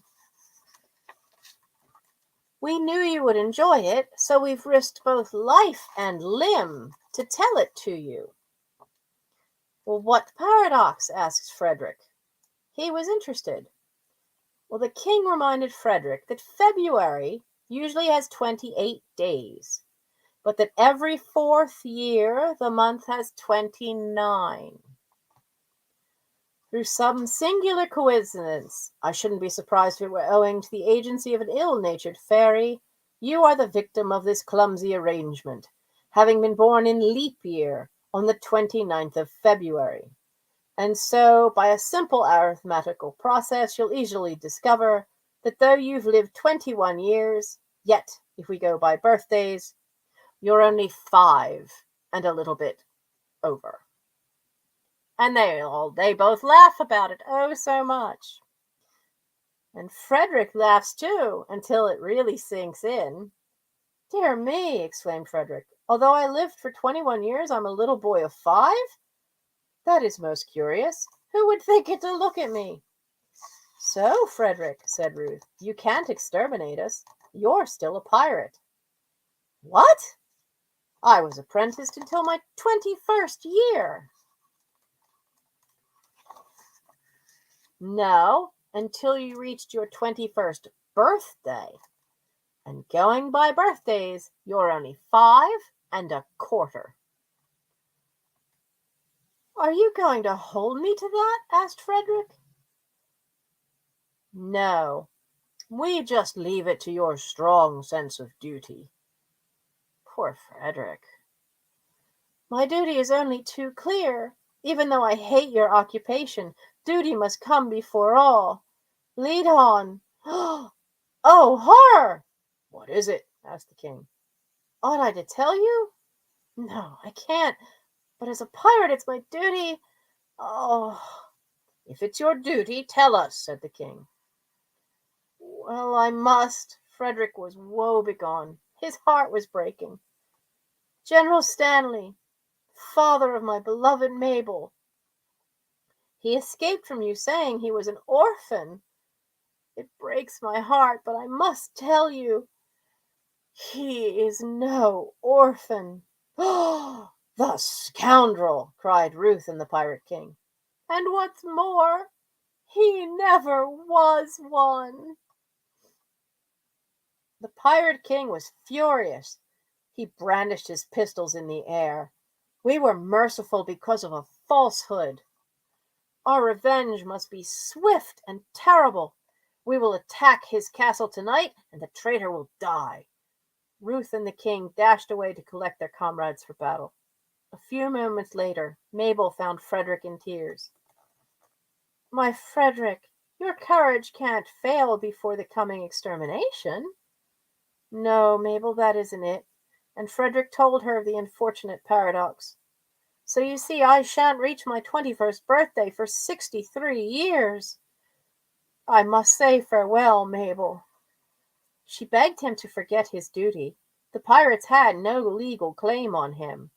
We knew you would enjoy it, so we've risked both life and limb to tell it to you. Well, what paradox? Asked Frederick. He was interested. Well, the king reminded Frederick that February usually has 28 days, but that every 4th year the month has 29. Through some singular coincidence, I shouldn't be surprised if it were owing to the agency of an ill-natured fairy, you are the victim of this clumsy arrangement, having been born in leap year on the 29th of February. And so, by a simple arithmetical process, you'll easily discover that though you've lived 21 years, yet, if we go by birthdays, you're only 5 and a little bit over. And they both laugh about it, oh so much. And Frederick laughs too, until it really sinks in. Dear me, exclaimed Frederick, although I lived for 21 years, I'm a little boy of 5? That is most curious. Who would think it to look at me? So, Frederick, said Ruth, you can't exterminate us. You're still a pirate. What? I was apprenticed until my 21st year. No, until you reached your 21st birthday. And going by birthdays, you're only 5 and a quarter. Are you going to hold me to that? Asked Frederick. No, we just leave it to your strong sense of duty. Poor Frederick. My duty is only too clear. Even though I hate your occupation, duty must come before all. Lead on. Oh, horror! What is it? Asked the king. Ought I to tell you? No, I can't. But as a pirate, it's my duty. Oh, if it's your duty, tell us, said the king. Well, I must. Frederick was woebegone. His heart was breaking. General Stanley, father of my beloved Mabel. He escaped from you saying he was an orphan. It breaks my heart, but I must tell you, he is no orphan. Oh, the scoundrel, cried Ruth and the Pirate King. And what's more, he never was one. The Pirate King was furious. He brandished his pistols in the air. We were merciful because of a falsehood. Our revenge must be swift and terrible. We will attack his castle tonight, and the traitor will die. Ruth and the king dashed away to collect their comrades for battle. A few moments later, Mabel found Frederick in tears. My Frederick, your courage can't fail before the coming extermination. No, Mabel, that isn't it. And Frederick told her of the unfortunate paradox. So you see, I shan't reach my 21st birthday for 63 years. I must say farewell, Mabel. She begged him to forget his duty. The pirates had no legal claim on him.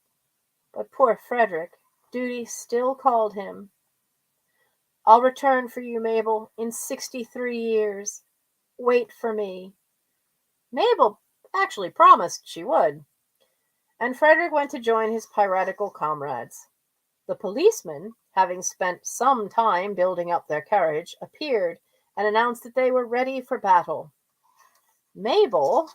But poor Frederick, duty still called him. I'll return for you, Mabel, in 63 years. Wait for me. Mabel actually promised she would. And Frederick went to join his piratical comrades. The policemen, having spent some time building up their courage, appeared and announced that they were ready for battle. Mabel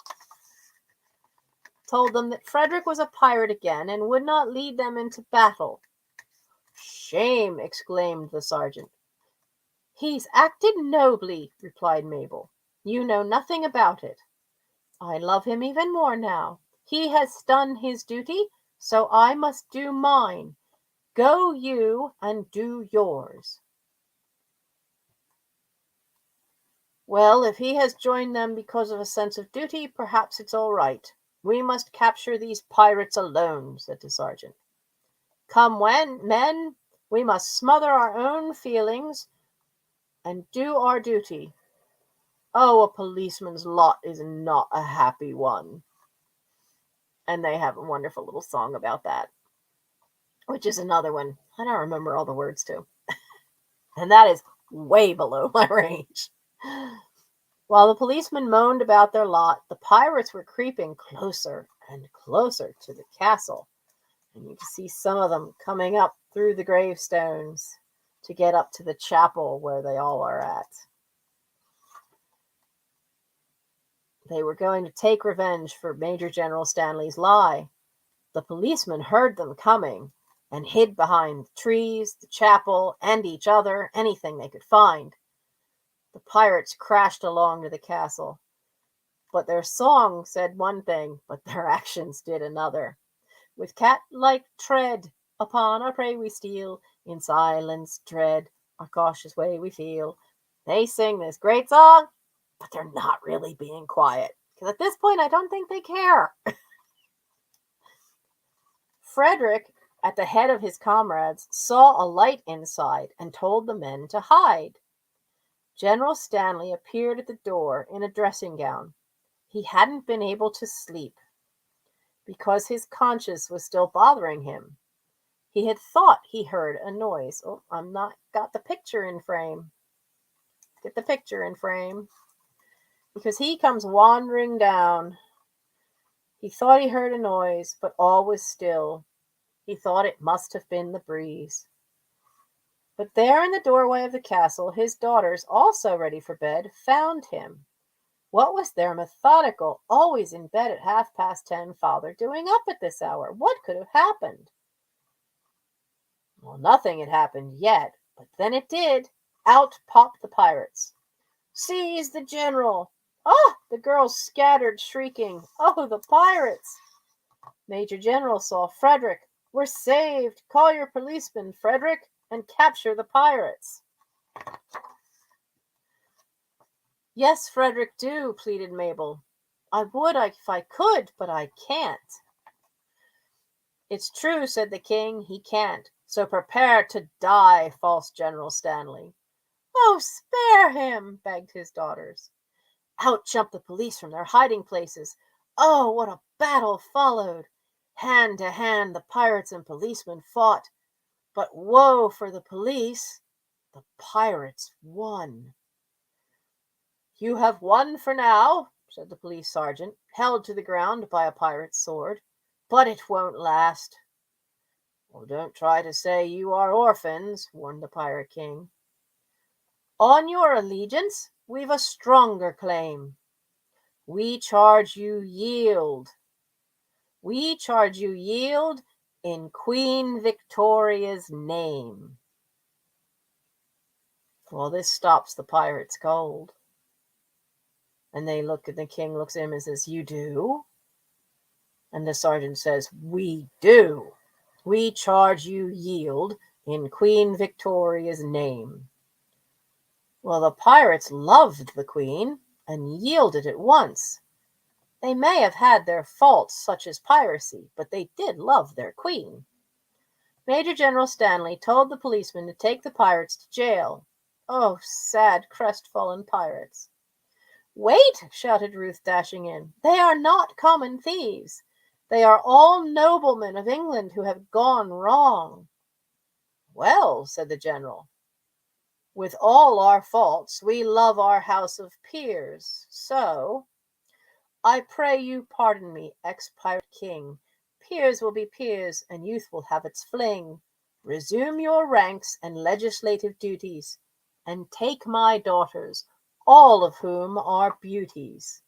told them that Frederick was a pirate again and would not lead them into battle. Shame, exclaimed the sergeant. He's acted nobly, replied Mabel. You know nothing about it. I love him even more now. He has done his duty, so I must do mine. Go you and do yours. Well, if he has joined them because of a sense of duty, perhaps it's all right. We must capture these pirates alone, said the sergeant. Come when, men, We must smother our own feelings and do our duty. Oh, a policeman's lot is not a happy one. And they have a wonderful little song about that, which is another one I don't remember all the words to. And that is way below my range. While the policemen moaned about their lot, the pirates were creeping closer and closer to the castle. And you can see some of them coming up through the gravestones to get up to the chapel where they all are at. They were going to take revenge for Major General Stanley's lie. The policemen heard them coming and hid behind trees, the chapel, and each other, anything they could find. The pirates crashed along to the castle. But their song said one thing, but their actions did another. With cat-like tread, upon our prey we steal, in silence dread, our cautious way we feel. They sing this great song, but they're not really being quiet. Because at this point, I don't think they care. Frederick, at the head of his comrades, saw a light inside and told the men to hide. General Stanley appeared at the door in a dressing gown. He hadn't been able to sleep because his conscience was still bothering him. He had thought he heard a noise. Oh, I'm not got the picture in frame. Get the picture in frame. Because he comes wandering down. He thought he heard a noise, but all was still. He thought it must have been the breeze. But there in the doorway of the castle, his daughters, also ready for bed, found him. What was their methodical, always in bed at 10:30 father doing up at this hour? What could have happened? Well, nothing had happened yet, but then it did. Out popped the pirates. Seize the general! Ah! The girls scattered, shrieking. Oh, the pirates! Major General saw Frederick. We're saved! Call your policemen, Frederick, and capture the pirates. Yes, Frederick, do, pleaded Mabel. I would if I could, but I can't. It's true, said the king, he can't. So prepare to die, false General Stanley. Oh, spare him, begged his daughters. Out jumped the police from their hiding places. Oh, what a battle followed! Hand to hand the pirates and policemen fought. But woe for the police! The pirates won. You have won for now, said the police sergeant, held to the ground by a pirate's sword. But it won't last. Well, don't try to say you are orphans, warned the pirate king. On your allegiance, we've a stronger claim. We charge you yield. We charge you yield in Queen Victoria's name. Well, this stops the pirates cold. And they look, and the king looks at him and says, You do? And the sergeant says, We do. We charge you yield in Queen Victoria's name. Well, the pirates loved the queen and yielded at once. They may have had their faults, such as piracy, but they did love their queen. Major General Stanley told the policemen to take the pirates to jail. Oh, sad, crestfallen pirates. Wait, shouted Ruth, dashing in. They are not common thieves. They are all noblemen of England who have gone wrong. Well, said the general, with all our faults, we love our house of peers, so I pray you pardon me, ex-pirate king. Peers will be peers, and youth will have its fling. Resume your ranks and legislative duties, and take my daughters, all of whom are beauties.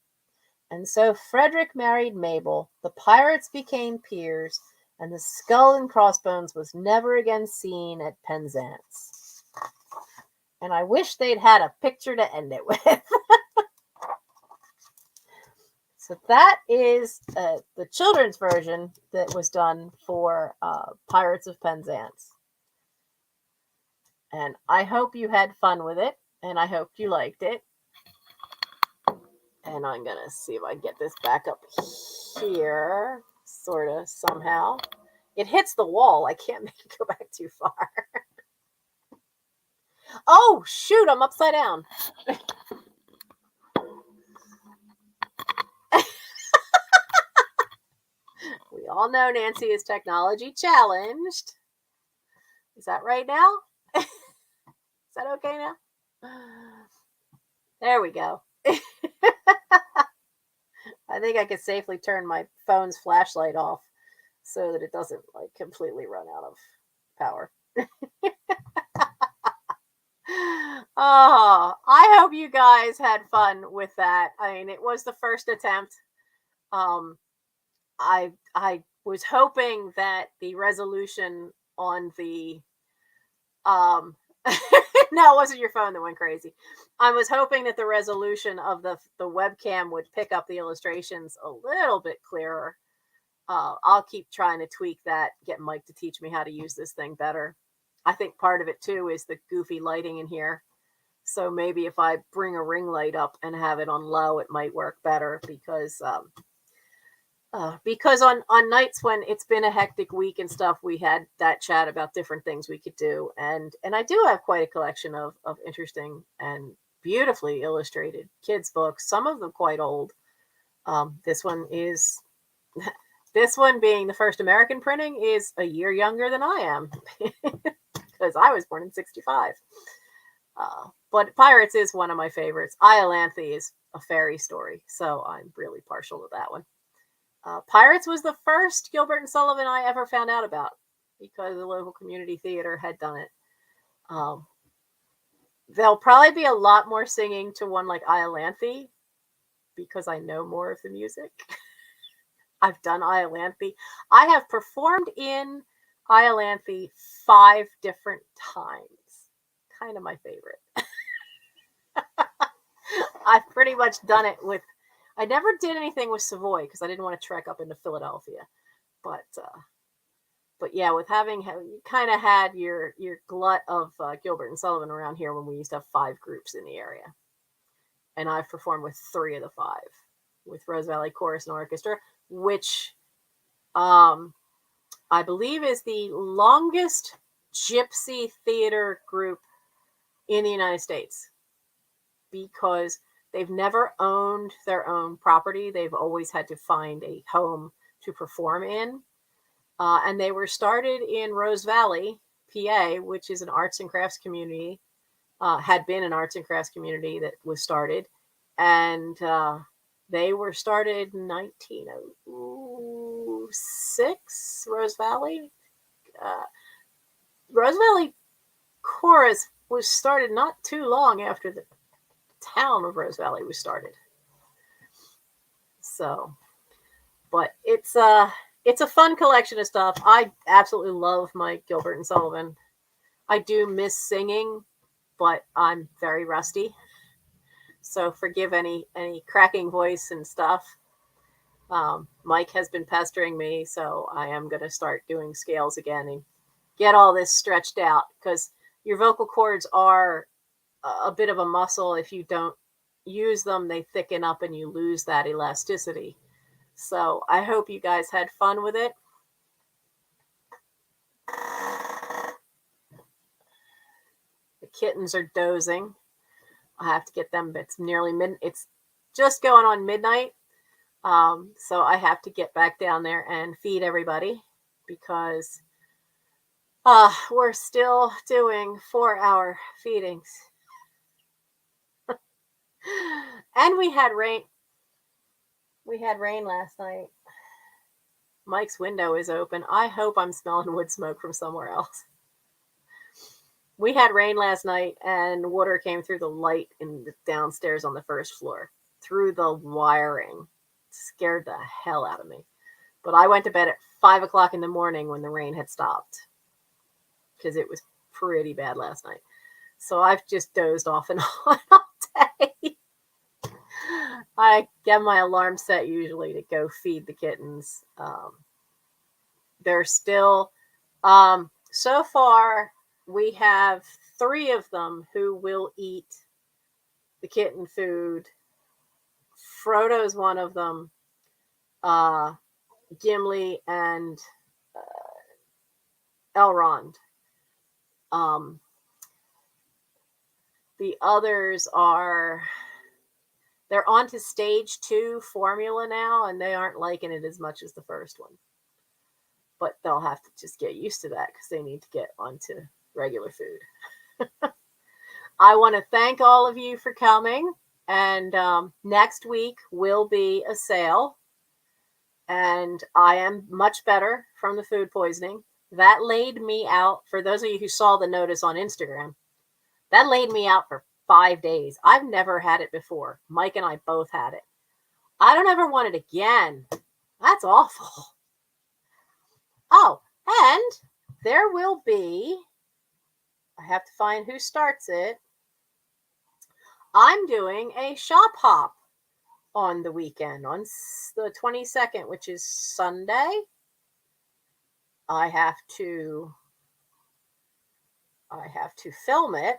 And so Frederick married Mabel, the pirates became peers, and the skull and crossbones was never again seen at Penzance. And I wish they'd had a picture to end it with. So that is the children's version that was done for Pirates of Penzance. And I hope you had fun with it, and I hope you liked it. And I'm going to see if I can get this back up here, sort of, somehow. It hits the wall. I can't make it go back too far. Oh, shoot, I'm upside down. We all know Nancy is technology challenged. Is that right now? Is that okay now? There we go. I think I could safely turn my phone's flashlight off so that it doesn't like completely run out of power. Oh, I hope you guys had fun with that. I mean, it was the first attempt. Um, I was hoping that the resolution on the um no, it wasn't your phone that went crazy. I was hoping that the resolution of the webcam would pick up the illustrations a little bit clearer. I'll keep trying to tweak that, get Mike to teach me how to use this thing better. I think part of it too is the goofy lighting in here. So maybe if I bring a ring light up and have it on low, it might work better because on nights when it's been a hectic week and stuff, we had that chat about different things we could do, and I do have quite a collection of interesting and beautifully illustrated kids books. Some of them quite old. This one is this one being the first American printing is a year younger than I am because I was born in '65. But Pirates is one of my favorites. Iolanthe is a fairy story, so I'm really partial to that one. Pirates was the first Gilbert and Sullivan I ever found out about because the local community theater had done it. There'll probably be a lot more singing to one like Iolanthe because I know more of the music. I've done Iolanthe. I have performed in Iolanthe 5 different times. Kind of my favorite. I've pretty much done it with. I never did anything with Savoy because I didn't want to trek up into Philadelphia, but yeah, with having you kind of had your glut of Gilbert and Sullivan around here when we used to have 5 groups in the area, and I've performed with 3 of the 5 with Rose Valley Chorus and Orchestra, which I believe is the longest gypsy theater group in the United States because they've never owned their own property. They've always had to find a home to perform in. And they were started in Rose Valley, PA, which is an arts and crafts community, had been an arts and crafts community that was started. And they were started in 1906, Rose Valley. Rose Valley Chorus was started not too long after the town of Rose Valley was started. So, but it's a fun collection of stuff. I absolutely love my Gilbert and Sullivan. I do miss singing, but I'm very rusty. So forgive any cracking voice and stuff. Mike has been pestering me, so I am going to start doing scales again and get all this stretched out because your vocal cords are a bit of a muscle. If you don't use them, they thicken up and you lose that elasticity. So I hope you guys had fun with it. The kittens are dozing. I have to get them. It's nearly it's just going on midnight. So I have to get back down there and feed everybody because we're still doing 4-hour feedings. And we had rain. We had rain last night. Mike's window is open. I hope I'm smelling wood smoke from somewhere else. We had rain last night and water came through the light in the downstairs on the first floor, through the wiring. It scared the hell out of me. But I went to bed at 5 o'clock in the morning when the rain had stopped because it was pretty bad last night. So I've just dozed off and on all day. I get my alarm set usually to go feed the kittens. They're still, so far, we have 3 of them who will eat the kitten food. Frodo's one of them. Gimli and Elrond. The others are, they're on to stage 2 formula now, and they aren't liking it as much as the first one. But they'll have to just get used to that because they need to get onto regular food. I want to thank all of you for coming. And next week will be a sale. And I am much better from the food poisoning. That laid me out, for those of you who saw the notice on Instagram, that laid me out for 5 days. I've never had it before. Mike and I both had it. I don't ever want it again. That's awful. Oh, and there will be, I have to find who starts it. I'm doing a shop hop on the weekend, on the 22nd, which is Sunday. I have to film it.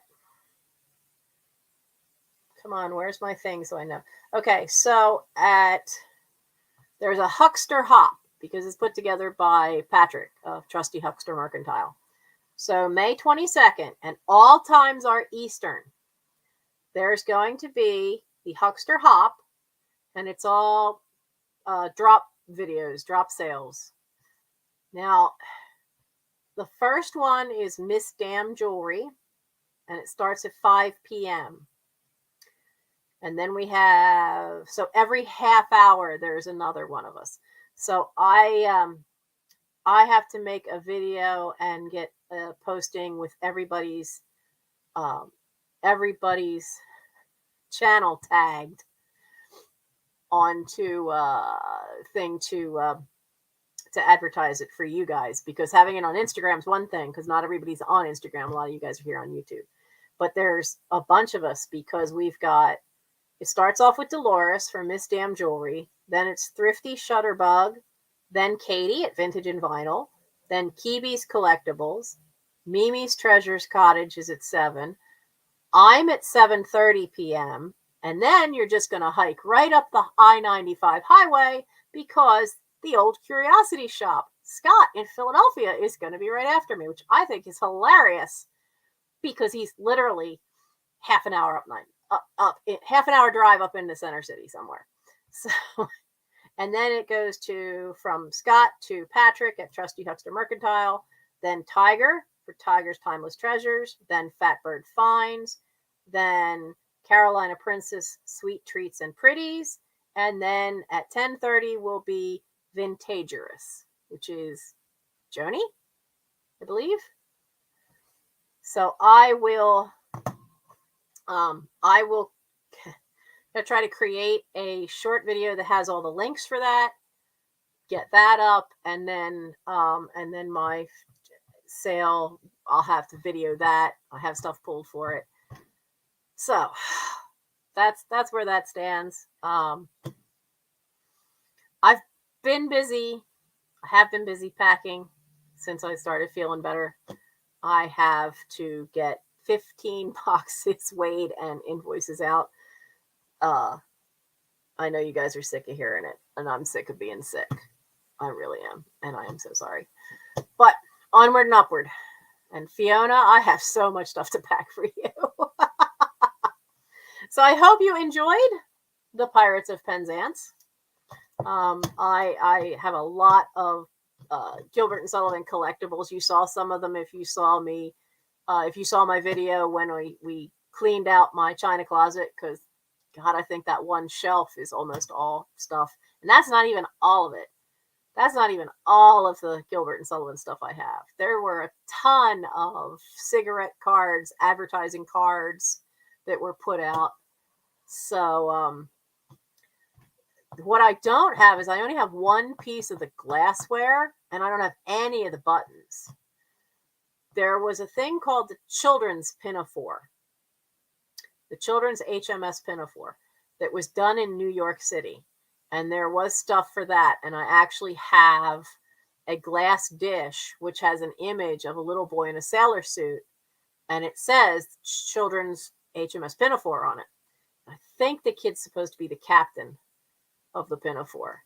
Come on, where's my thing so I know? Okay, so there's a Huckster Hop, because it's put together by Patrick of Trusty Huckster Mercantile. So May 22nd, and all times are Eastern. There's going to be the Huckster Hop, and it's all drop videos, drop sales. Now, the first one is Miss Damn Jewelry, and it starts at 5 p.m. And then we have, so every half hour, there's another one of us. So I have to make a video and get a posting with everybody's channel tagged onto thing to advertise it for you guys, because having it on Instagram is one thing, because not everybody's on Instagram. A lot of you guys are here on YouTube, but there's a bunch of us, because we've got, it starts off with Dolores from Miss Damn Jewelry, then it's Thrifty Shutterbug, then Katie at Vintage and Vinyl, then Kibi's Collectibles, Mimi's Treasures Cottage is at 7, I'm at 7:30 p.m., and then you're just going to hike right up the I-95 highway, because the Old Curiosity Shop, Scott in Philadelphia, is going to be right after me, which I think is hilarious, because he's literally half an hour half an hour drive up into Center City somewhere. So, and then it goes from Scott to Patrick at Trusty Huckster Mercantile, then Tiger for Tiger's Timeless Treasures, then Fatbird Finds, then Carolina Princess Sweet Treats and Pretties, and then at 10:30 will be Vintagerous, which is Joni, I believe. So I will try to create a short video that has all the links for that, get that up, and then my sale, I'll have to video that. I have stuff pulled for it. So that's where that stands. I've been busy. I have been busy packing since I started feeling better. I have to get 15 boxes weighed and invoices out. I know you guys are sick of hearing it, and I'm sick of being sick. I really am, and I am so sorry. But onward and upward. And Fiona, I have so much stuff to pack for you. So I hope you enjoyed the Pirates of Penzance. I have a lot of Gilbert and Sullivan collectibles. You saw some of them if you saw me. If you saw my video when we cleaned out my china closet, because God, I think that one shelf is almost all stuff. And that's not even all of it. That's not even all of the Gilbert and Sullivan stuff I have. There were a ton of cigarette cards, advertising cards that were put out. So what I don't have is I only have one piece of the glassware, and I don't have any of the buttons. There was a thing called the Children's Pinafore, the Children's HMS Pinafore, that was done in New York City. And there was stuff for that. And I actually have a glass dish, which has an image of a little boy in a sailor suit. And it says Children's HMS Pinafore on it. I think the kid's supposed to be the captain of the Pinafore.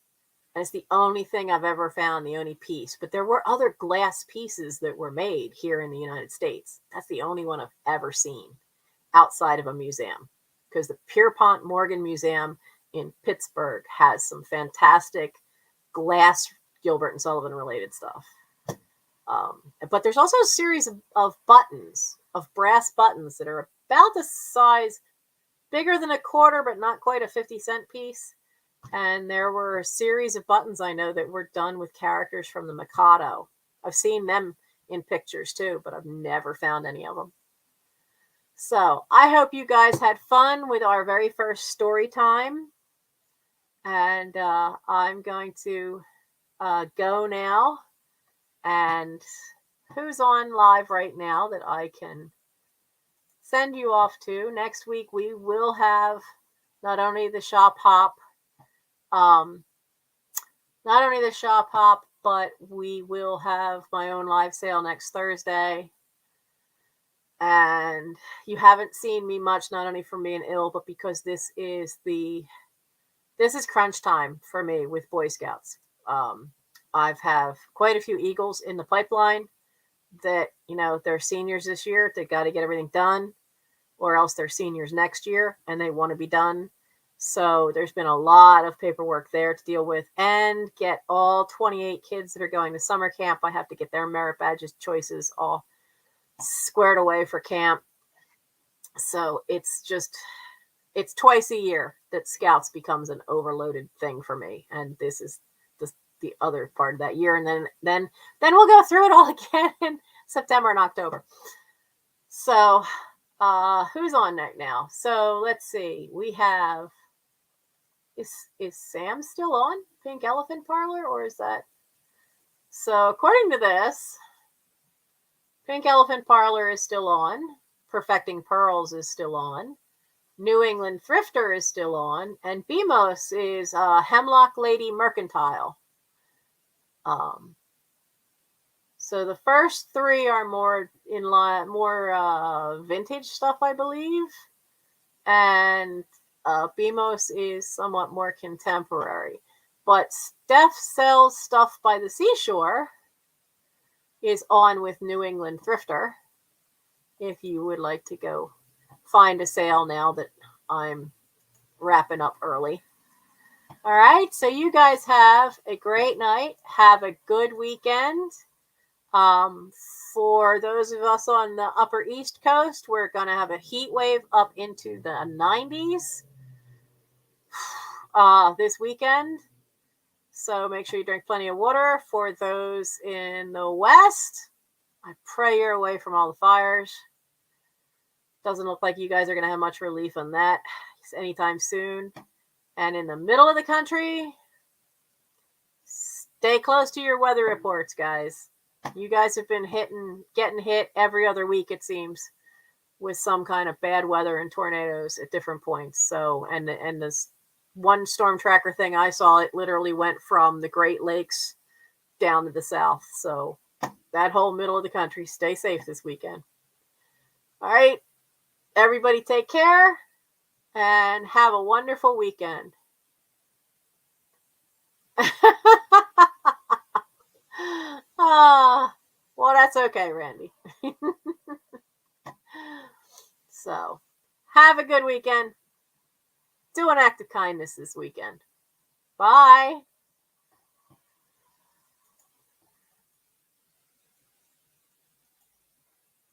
And it's the only thing I've ever found, the only piece. But there were other glass pieces that were made here in the United States. That's the only one I've ever seen. outside of a museum, because the Pierpont Morgan Museum in Pittsburgh has some fantastic glass Gilbert and Sullivan related stuff. But there's also a series of buttons, of brass buttons that are about the size, bigger than a quarter, but not quite a 50-cent piece. And there were a series of buttons I know that were done with characters from the Mikado. I've seen them in pictures too, but I've never found any of them. So I hope you guys had fun with our very first story time. And I'm going to go now. And who's on live right now that I can send you off to? Next week we will have not only the shop hop, but we will have my own live sale next Thursday. And you haven't seen me much, not only from being ill, but because this is crunch time for me with Boy Scouts. I've have quite a few Eagles in the pipeline that, they're seniors this year. They got to get everything done, or else they're seniors next year and they want to be done. So there's been a lot of paperwork there to deal with, and get all 28 kids that are going to summer camp. I have to get their merit badges choices all squared away for camp. So it's twice a year that Scouts becomes an overloaded thing for me. And this is the other part of that year. And then we'll go through it all again in September and October. So who's on that now? So let's see. We have, is Sam still on Pink Elephant Parlor, or is that? So according to this, Pink Elephant Parlor is still on. Perfecting Pearls is still on. New England Thrifter is still on. And BMOS is Hemlock Lady Mercantile. So the first three are more in line, more vintage stuff, I believe. And BMOS is somewhat more contemporary. But Steph Sells Stuff by the Seashore is on with New England Thrifter, if you would like to go find a sale now that I'm wrapping up early. All right, so you guys have a great night. Have a good weekend. For those of us on the Upper East Coast, we're going to have a heat wave up into the 90s this weekend. So make sure you drink plenty of water. For those in the West, I pray you're away from all the fires. Doesn't look like you guys are going to have much relief on that anytime soon. And in the middle of the country, stay close to your weather reports, guys. You guys have been getting hit every other week, it seems, with some kind of bad weather and tornadoes at different points. So, and this one storm tracker thing I saw, it literally went from the Great Lakes down to the south. So that whole middle of the country, stay safe this weekend. All right, everybody take care and have a wonderful weekend. Well, that's okay, Randy. So, have a good weekend. Do an act of kindness this weekend. Bye.